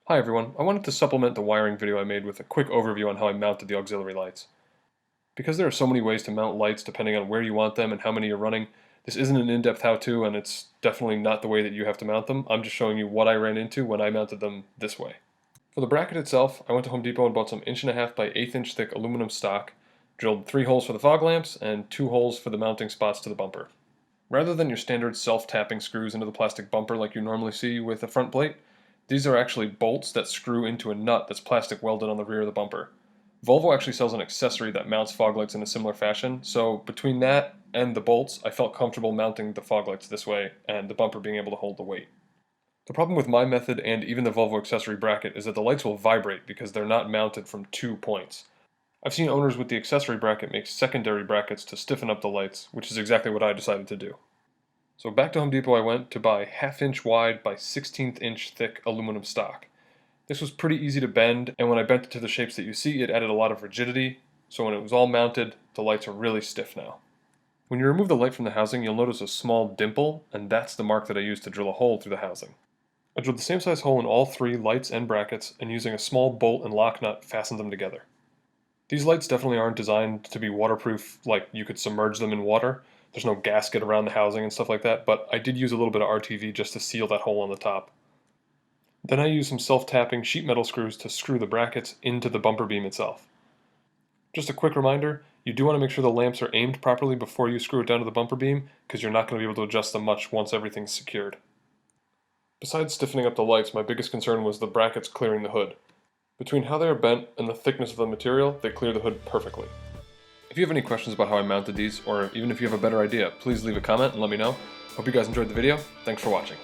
Hi everyone, I wanted to supplement the wiring video I made with a quick overview on how I mounted the auxiliary lights. Because there are so many ways to mount lights depending on where you want them and how many you're running, this isn't an in-depth how-to and it's definitely not the way that you have to mount them. I'm just showing you what I ran into when I mounted them this way. For the bracket itself, I went to Home Depot and bought some 1.5" by 1/8" thick aluminum stock, drilled 3 holes for the fog lamps and 2 holes for the mounting spots to the bumper. Rather than your standard self-tapping screws into the plastic bumper like you normally see with a front plate, these are actually bolts that screw into a nut that's plastic welded on the rear of the bumper. Volvo actually sells an accessory that mounts fog lights in a similar fashion, so between that and the bolts, I felt comfortable mounting the fog lights this way and the bumper being able to hold the weight. The problem with my method and even the Volvo accessory bracket is that the lights will vibrate because they're not mounted from 2 points. I've seen owners with the accessory bracket make secondary brackets to stiffen up the lights, which is exactly what I decided to do. So back to Home Depot I went to buy 1/2 inch wide by 1/16 inch thick aluminum stock. This was pretty easy to bend, and when I bent it to the shapes that you see, it added a lot of rigidity, so when it was all mounted, the lights are really stiff now. When you remove the light from the housing, you'll notice a small dimple, and that's the mark that I used to drill a hole through the housing. I drilled the same size hole in all 3 lights and brackets, and using a small bolt and lock nut, fastened them together. These lights definitely aren't designed to be waterproof, like you could submerge them in water. There's no gasket around the housing and stuff like that, but I did use a little bit of RTV just to seal that hole on the top. Then I used some self-tapping sheet metal screws to screw the brackets into the bumper beam itself. Just a quick reminder, you do want to make sure the lamps are aimed properly before you screw it down to the bumper beam, because you're not going to be able to adjust them much once everything's secured. Besides stiffening up the lights, my biggest concern was the brackets clearing the hood. Between how they are bent and the thickness of the material, they clear the hood perfectly. If you have any questions about how I mounted these, or even if you have a better idea, please leave a comment and let me know. Hope you guys enjoyed the video. Thanks for watching.